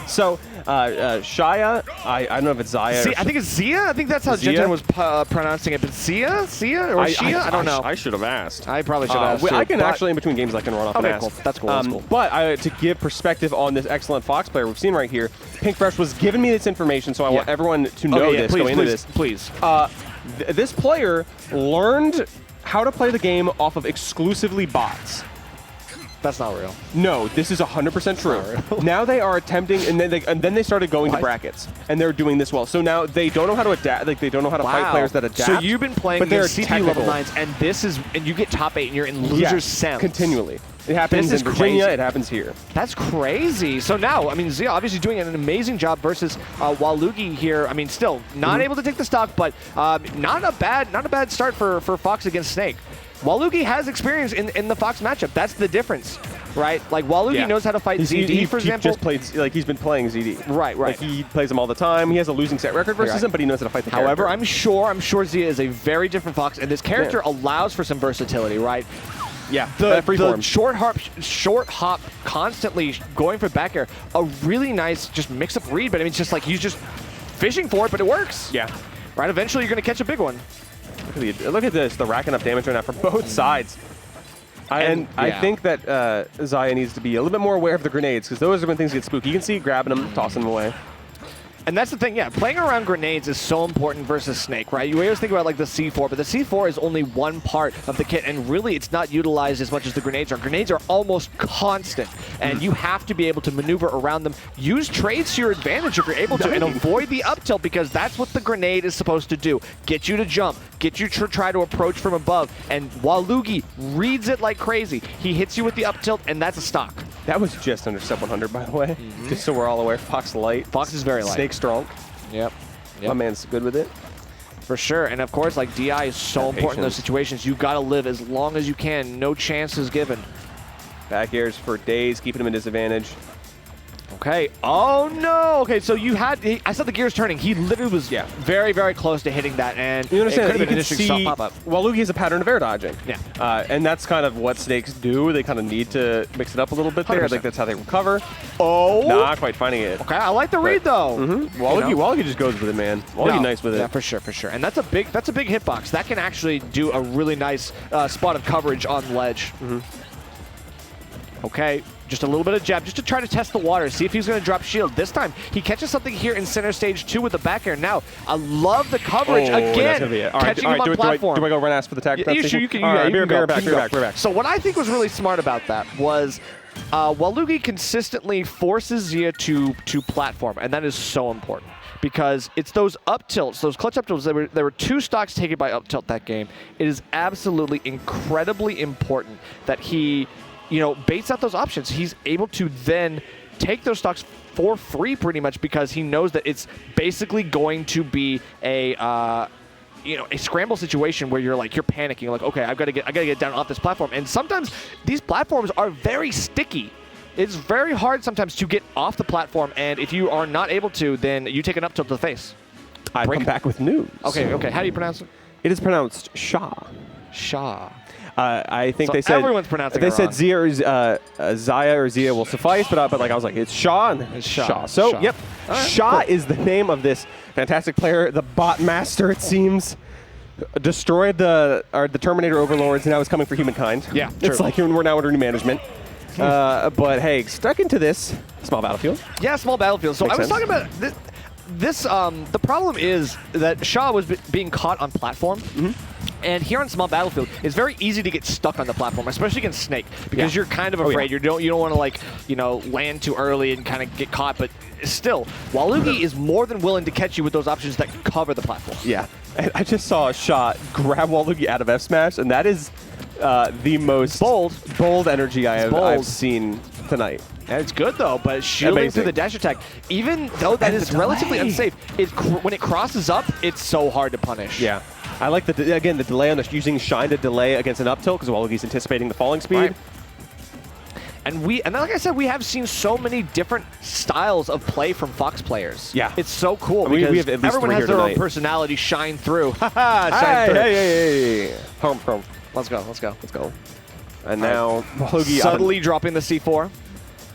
So, Shia, I don't know if it's Zaya. See, I think it's Zia. I think that's how Jensen was pronouncing it. But Zia or Shia? I don't know. I should have asked. I probably should have asked. I can actually, in between games, I can run off and ask. Cool. That's cool. That's cool. But to give perspective on this excellent Fox player we've seen right here, Pink Fresh was giving me this information, so I want everyone to know this going into this. Please. This player learned how to play the game off of exclusively bots. That's not real. No, this is 100% true. Now they are attempting, and then they started going to brackets, and they're doing this well. So now they don't know how to adapt. Like they don't know how to fight players that adapt. So you've been playing against CPU level 9s, and you get top 8, and you're in loser sense continually. It happens in Virginia. Crazy. It happens here. That's crazy. So now, I mean, Zia obviously doing an amazing job versus Wal00gi here. I mean, still not able to take the stock, but not a bad start for Fox against Snake. Wal00gi has experience in the Fox matchup. That's the difference, right? Like Wal00gi knows how to fight ZD, for example. Just played, like he's been playing ZD. Right. Like he plays him all the time. He has a losing set record versus him, but he knows how to fight the character. However, I'm sure Zia is a very different Fox, and this character allows for some versatility, right? Yeah, the short hop, constantly going for back air, a really nice just mix-up read, but I mean, it's just like he's just fishing for it, but it works. Yeah. Right, eventually you're going to catch a big one. Look at this, the racking up damage right now from both sides. I think that Zaya needs to be a little bit more aware of the grenades, because those are when things get spooky. You can see grabbing them, tossing them away. And that's the thing, playing around grenades is so important versus Snake, right? You always think about like the C4, but the C4 is only one part of the kit, and really it's not utilized as much as the grenades are. Grenades are almost constant, and you have to be able to maneuver around them. Use trades to your advantage if you're able to, and avoid the up tilt, because that's what the grenade is supposed to do. Get you to jump, get you to try to approach from above, and Wal00gi reads it like crazy. He hits you with the up tilt, and that's a stock. That was just under sub 100, by the way, just so we're all aware. Fox light. Fox is very light. Snake strong. Yep. My man's good with it. For sure. And of course, like DI is so important in those situations. You've got to live as long as you can. No chances given. Back airs for days, keeping him in disadvantage. Okay. Oh, no. Okay, so you had... I saw the gears turning. He literally was very, very close to hitting that, and you understand, it could have been an interesting pop-up. Wal00gi has a pattern of air dodging. Yeah. And that's kind of what Snakes do. They kind of need to mix it up a little bit there. 100%. I think that's how they recover. Oh. Not quite finding it. Okay, I like the read, though. Wal00gi just goes with it, man. Wal00gi nice with it. Yeah, for sure. And that's a big hitbox. That can actually do a really nice spot of coverage on ledge. Okay, just a little bit of jab, just to try to test the water, see if he's going to drop shield. This time, he catches something here in center stage 2 with the back air. Now, I love the coverage again, catching him on platform. Do I go run ask for the tag? You can go back. So what I think was really smart about that was Wal00gi consistently forces Zia to platform, and that is so important. Because it's those up tilts, those clutch up tilts. There were 2 stocks taken by up tilt that game. It is absolutely incredibly important that he, baits out those options. He's able to then take those stocks for free pretty much, because he knows that it's basically going to be a scramble situation where you're panicking, like, okay, I gotta get down off this platform. And sometimes these platforms are very sticky. It's very hard sometimes to get off the platform, and if you are not able to, then you take an up tilt to the face. I come back with news. Okay. How do you pronounce it? It is pronounced Shah. Shah. I think they said everyone's pronouncing they it said Zaya or Zia will suffice, but like I was like, it's Shah. It's Shah. So Shah. Yep, right, Shah is the name of this fantastic player, the bot master. It seems destroyed the Terminator overlords, and now is coming for humankind. Yeah, it's like we're now under new management. But hey, stuck into this small battlefield. Yeah, small battlefield. So Makes I was sense. talking about this. The problem is that Shah was being caught on platform. And here on small battlefield, it's very easy to get stuck on the platform, especially against Snake, because you're kind of afraid. You don't want to land too early and kind of get caught. But still, Wal00gi is more than willing to catch you with those options that cover the platform. Yeah, and I just saw a shot grab Wal00gi out of F smash, and that is the most bold energy I've seen tonight. And it's good though, but shielding through the dash attack, even though that is relatively unsafe, when it crosses up, it's so hard to punish. Yeah. I like the delay on using Shine to delay against an up tilt, because Wal00gi's anticipating the falling speed. Right. And like I said, we have seen so many different styles of play from Fox players. Yeah. It's so cool, because we have at least everyone has their own tonight. personality shine through. Shine through. Hey. Home. Let's go. And now Wal00gi subtly dropping the C4.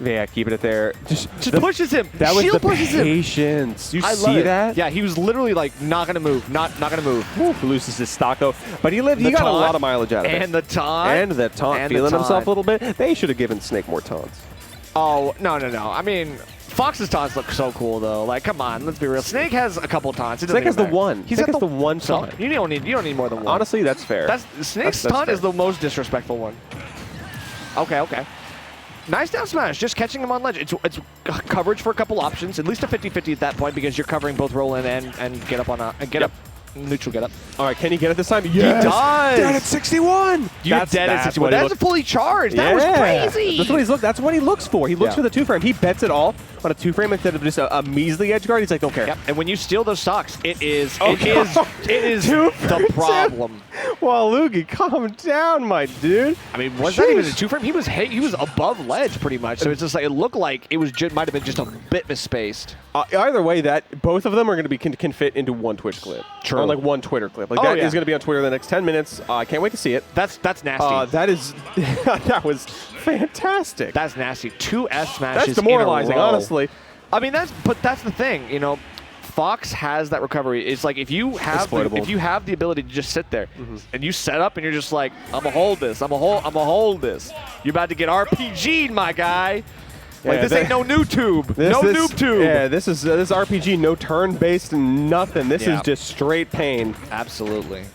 Yeah, keeping it there. Just pushes him. That was Shield the pushes him. patience. You I see love it. that? Yeah, he was literally like not gonna move, not gonna move. Ooh, loses his stock though, but he lived. He got a lot of mileage out of it. And the taunt. And the taunt, feeling himself a little bit. They should have given Snake more taunts. Oh no. I mean, Fox's taunts look so cool though. Like, come on, let's be real. Snake has a couple taunts. Snake has the one. Snake has the one so taunt. you don't need more than one. Honestly, that's fair. Snake's taunt is the most disrespectful one. Okay. Nice down smash, just catching him on ledge. It's coverage for a couple options, at least a 50-50 at that point because you're covering both roll in and get up on a up. Neutral get up. All right, can he get it this time? Yes! He does! Dead at 61! You're dead at 61. That's fully charged. That was crazy! That's what he looks for. He looks for the 2-frame. He bets it all on a 2-frame instead of just a measly edge guard. He's like, don't care. Yep. And when you steal those stocks, it is the problem. Wal00gi, calm down, my dude. I mean, was that even a 2-frame? He was above ledge pretty much. So it's just like it looked like it was might have been just a bit misspaced. Either way, both of them are going to be can fit into one Twitch clip. True. Or like one Twitter clip. Like that is going to be on Twitter in the next 10 minutes. I can't wait to see it. That's nasty. That was fantastic. That's nasty. 2 S smashes. That's demoralizing, honestly. I mean, that's the thing. You know, Fox has that recovery. It's like if you have the ability to just sit there and you set up and you're just like, I'm gonna hold this. I'm gonna hold this. You're about to get RPG'd, my guy. Like, this ain't no new tube. No noob tube. Yeah, this is this RPG, no turn-based, nothing. This is just straight pain. Absolutely.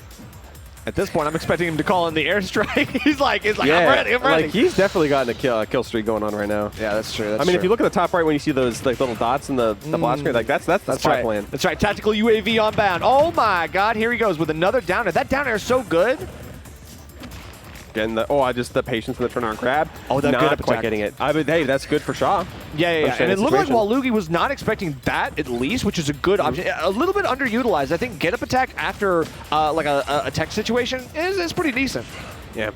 At this point, I'm expecting him to call in the airstrike. he's like, I'm ready. Like, he's definitely gotten a kill streak going on right now. Yeah, that's true. I mean, if you look at the top right when you see those like little dots in the blast screen, like that's the spy plan. That's right. Tactical UAV on bound. Oh my God! Here he goes with another downer. That downer is so good. Getting just the patience and the turn on grab. Oh, that not good quite getting it. Hey, that's good for Shaw. Yeah. And it looked like Wal00gi was not expecting that at least, which is a good option. A little bit underutilized. I think get up attack after like a tech situation is pretty decent. Yeah.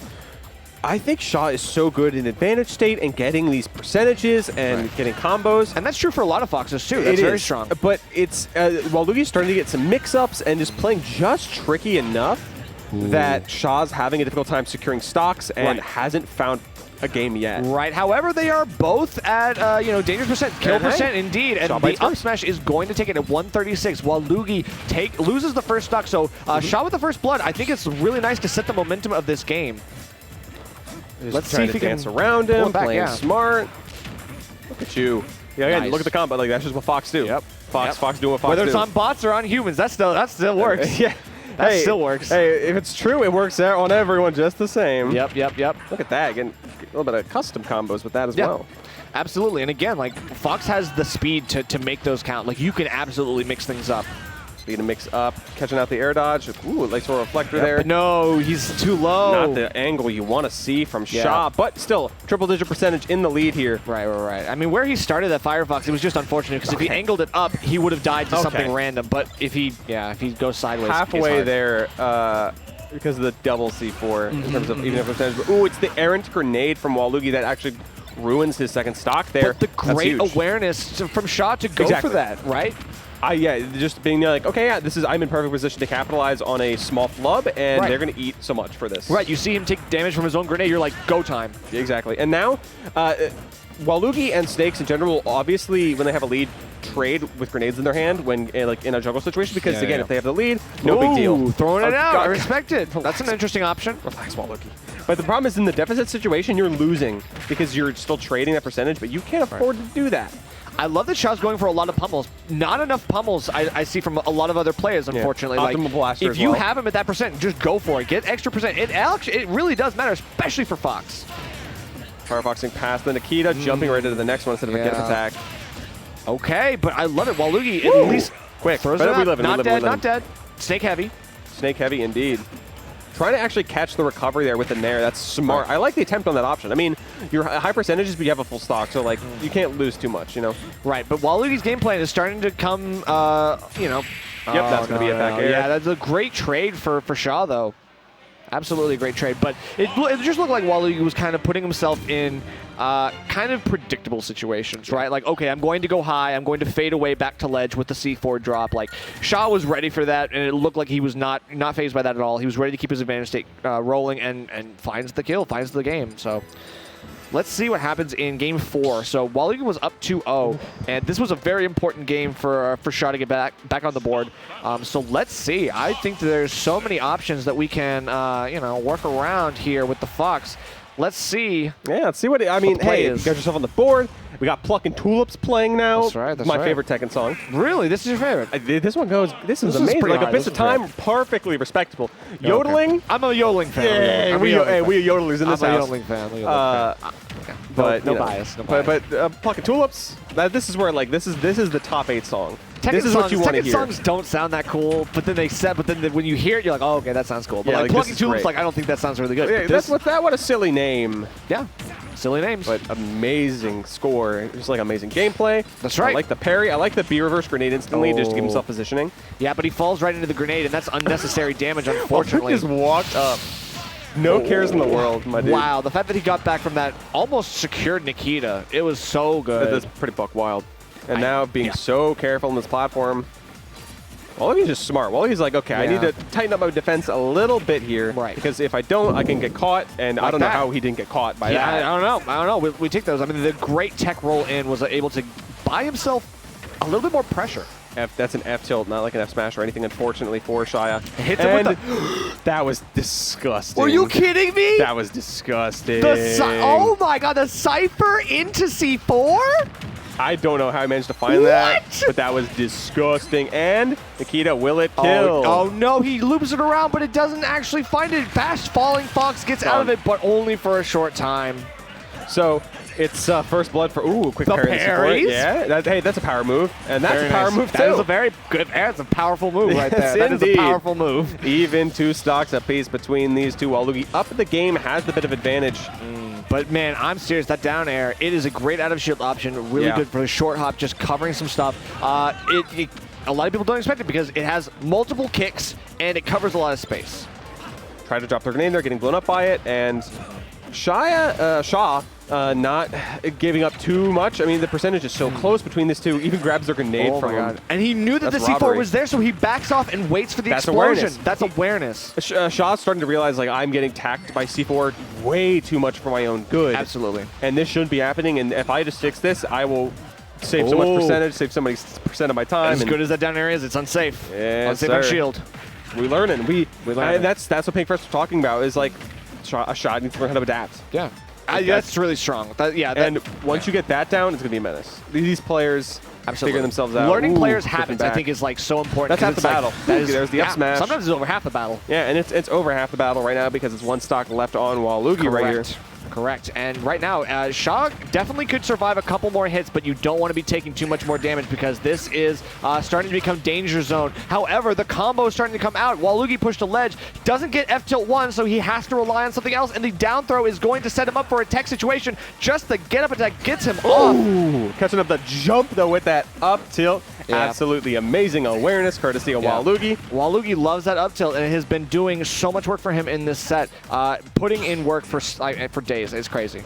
I think Shaw is so good in advantage state and getting these percentages and getting combos. And that's true for a lot of Foxes too. That's very strong. But it's Wal00gi is starting to get some mix-ups and just playing just tricky enough that Shaw's having a difficult time securing stocks and hasn't found a game yet. Right. However, they are both at dangerous percent, kill percent indeed, and the up smash is going to take it at 136. Wal00gi loses the first stock, so Shaw with the first blood. I think it's really nice to set the momentum of this game. Let's see if he can dance around him, playing smart. Look at you. Yeah, again, look at the combo. Like that's just what Fox do. Yep. Fox doing what Fox do. Whether it's on bots or on humans, that still works. Yeah. That still works. Hey, if it's true, it works out on everyone just the same. Yep. Look at that. Getting a little bit of custom combos with that as well. Absolutely. And again, like, Fox has the speed to make those count. Like, you can absolutely mix things up. Speed to mix up, catching out the air dodge. Ooh, like sort of reflector there. But no, he's too low. Not the angle you want to see from Shaw, but still, triple-digit percentage in the lead here. Right. I mean, where he started at Firefox, it was just unfortunate because if he angled it up, he would have died to something random. But if he goes sideways, halfway there, because of the double C4 in terms of even if percentage. Ooh, it's the errant grenade from Wal00gi that actually ruins his second stock there. But the great awareness from Shaw to go for that, right? Just being like, okay, I'm in perfect position to capitalize on a small flub, and they're going to eat so much for this. Right, you see him take damage from his own grenade, you're like, go time. Exactly. And now, Wal00gi and Snakes in general, obviously, when they have a lead, trade with grenades in their hand when like in a jungle situation, because again, if they have the lead, no big deal. Throwing it out, I respect it. That's an interesting option. Relax, Wal00gi. But the problem is in the deficit situation, you're losing because you're still trading that percentage, but you can't afford to do that. I love that Shaw's going for a lot of pummels. Not enough pummels I see from a lot of other players, unfortunately. Optimal blaster if you have him at that percent, just go for it. Get extra percent. It really does matter, especially for Fox. Firefoxing past the Nikita, jumping right into the next one instead of a get attack. Okay, but I love it. Wal00gi at least quick. Throws it up. Not dead. Snake heavy. Snake heavy indeed. Trying to actually catch the recovery there with the Nair. That's smart. I like the attempt on that option. I mean, you're high percentages, but you have a full stock, so like you can't lose too much, you know? Right, but Wal00gi's game plan is starting to come, Yep, that's going to be a back air. Yeah, that's a great trade for Shaw, though. Absolutely a great trade. But it just looked like Wal00gi was kind of putting himself in kind of predictable situations, right? Like, okay, I'm going to go high. I'm going to fade away back to ledge with the C4 drop. Like, Shaw was ready for that, and it looked like he was not phased by that at all. He was ready to keep his advantage state rolling and finds the kill, finds the game. So let's see what happens in game 4. So Wal00gi was up 2-0, and this was a very important game for Shaw to get back on the board. So let's see. I think there's so many options that we can work around here with the Fox. Let's see. Yeah, let's see what I mean. Hey, you got yourself on the board. We got Plucking Tulips playing now. That's right. That's my favorite Tekken song. Really? This is your favorite? This one goes. This is amazing. Like Abyss of Time, perfectly respectable. Yodeling. Okay. I'm a yodeling fan. Yeah, we yodelers in this house. I'm a yodeling fan. But no bias. But Plucking Tulips. This is where this is the top 8 song. Tekken this is songs, what you want to hear. Tekken songs don't sound that cool, but then when you hear it, you're like, oh, okay, that sounds cool. But yeah, like Plucking Tulips, I don't think that sounds really good. Yeah, what a silly name. Yeah, silly names. But amazing score. Just like amazing gameplay. That's right. I like the parry. I like the B reverse grenade instantly just to give himself positioning. Yeah, but he falls right into the grenade, and that's unnecessary damage, unfortunately. He just walked up. No cares in the world, my dude. Wow, the fact that he got back from that almost secured Nikita. It was so good. That's pretty buck wild. And now being so careful on this platform. Wal00gi's just smart. Wal00gi's like, okay, I need to tighten up my defense a little bit here. Right. Because if I don't, I can get caught. And I don't know how he didn't get caught by that. I don't know. We take those. I mean, the great tech roll in was able to buy himself a little bit more pressure. That's an F tilt, not like an F smash or anything, unfortunately, for Shia. Hits him with the... That was disgusting. Were you kidding me? That was disgusting. Oh my god, the Cypher into C4? I don't know how I managed to find that, but that was disgusting. And Nikita, will it kill? Oh no, he loops it around, but it doesn't actually find it. Fast falling Fox gets out of it, but only for a short time. So it's first blood for quick parry. Parries? Yeah, hey, that's a power move, and that's a power move too. That is a very good. That's a powerful move right there. That is a powerful move. Even 2 stocks apiece between these two. Wal00gi up in the game has the bit of advantage. But man, I'm serious. That down air, it is a great out of shield option. Really good for the short hop, just covering some stuff. A lot of people don't expect it because it has multiple kicks and it covers a lot of space. Try to drop their grenade there, getting blown up by it, and Shaw not giving up too much. I mean, the percentage is so close between these two. Even grabs their grenade from him. And he knew that the C4 was there, so he backs off and waits for the explosion. That's awareness. Shaw's starting to realize, like, I'm getting tacked by C4 way too much for my own good. Absolutely. And this shouldn't be happening. And if I just fix this, I will save so much percentage, save so many percent of my time. As good as that down area is, it's unsafe. Yeah, unsafe on shield. We learning. We learn. And that's what Pink First was talking about. Is like a shot needs to learn how to adapt. Yeah. That's really strong. And once you get that down, it's going to be a menace. These players figure themselves out. Learning players' habits, I think, is like so important. That's half the battle. There's the up smash. Sometimes it's over half the battle. Yeah, and it's over half the battle right now because it's 1 stock left on Wal00gi right here. Correct. And right now, Shaw definitely could survive a couple more hits, but you don't want to be taking too much more damage because this is starting to become danger zone. However, the combo is starting to come out. Wal00gi pushed a ledge, doesn't get F tilt 1, so he has to rely on something else, and the down throw is going to set him up for a tech situation. Just the get up attack gets him off. Catching up the jump, though, with that up tilt. Yeah. Absolutely amazing awareness, courtesy of Wal00gi. Wal00gi loves that up tilt, and it has been doing so much work for him in this set. Putting in work for days. It's crazy.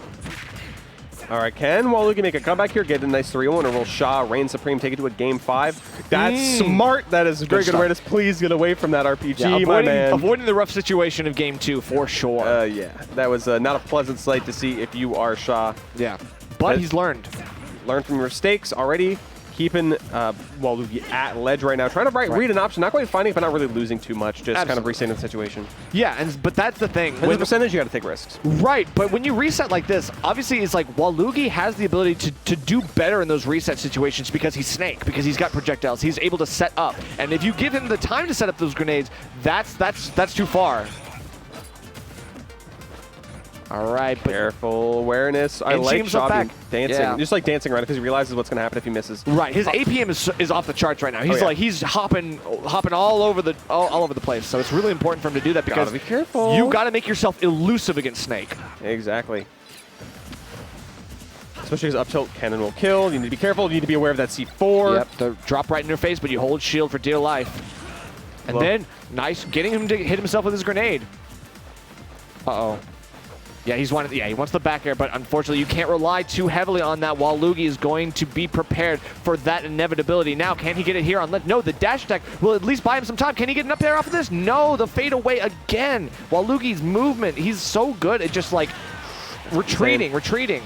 All right, can Wal00gi make a comeback here? Get a nice 3-1, or will Shaw reign supreme, take it to a game 5? That's smart. That is a very good awareness. Please get away from that RPG, my man. Avoiding the rough situation of game 2 for sure. Yeah, that was not a pleasant sight to see if you are Shaw. Yeah, but he's learned. Learned from your mistakes already. Keeping Wal00gi at ledge right now, trying to read an option, not quite finding it, but not really losing too much, just kind of resetting the situation. Yeah, but that's the thing. With the percentage, you got to take risks. Right, but when you reset like this, obviously it's like Wal00gi has the ability to do better in those reset situations because he's Snake, because he's got projectiles, he's able to set up, and if you give him the time to set up those grenades, that's too far. All right, but careful awareness. I like Shaw dancing, just like dancing around because he realizes what's going to happen if he misses. Right, his APM is off the charts right now. He's he's hopping all over the place. So it's really important for him to do that because be careful. You got to make yourself elusive against Snake. Exactly. Especially because up tilt can and will kill. You need to be careful. You need to be aware of that C4. Yep, the drop right in your face, but you hold shield for dear life. And then nice getting him to hit himself with his grenade. Uh-oh. Yeah, he wants the back air, but unfortunately you can't rely too heavily on that. Wal00gi is going to be prepared for that inevitability. Now, can he get it here on left? No, the dash attack will at least buy him some time. Can he get an up there off of this? No, the fade away again. Wal00gi's movement, he's so good at just like Retreating.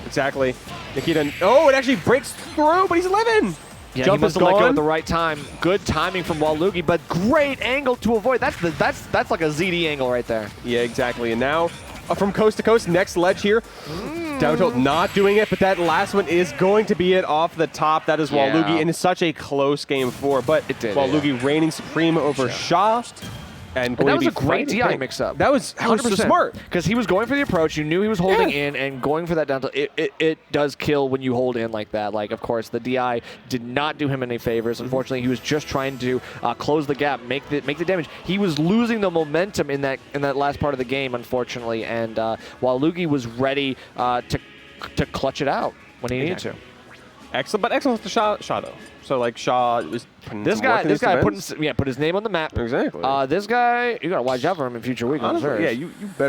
Exactly. Nikita, oh, it actually breaks through, but he's living. Yeah, Jump he must is have let go gone. at the right time. Good timing from Wal00gi, but great angle to avoid. That's like a ZD angle right there. Yeah, exactly. And now from coast to coast, next ledge here. Down tilt not doing it, but that last one is going to be it off the top. That is Wal00gi in such a close game 4, but Wal00gi reigning supreme over Shaw. And that was a great DI mix-up. That was so smart. Because he was going for the approach. You knew he was holding in and going for that down tilt. It does kill when you hold in like that. Like, of course, the DI did not do him any favors. Unfortunately, he was just trying to close the gap, make the damage. He was losing the momentum in that last part of the game, unfortunately. And Wal00gi was ready to clutch it out when he needed to. Excellent, but excellent to Shaw though. So like Shaw was this guy put his name on the map. Exactly. This guy, you gotta watch out for him in future weekends. Yeah, you better.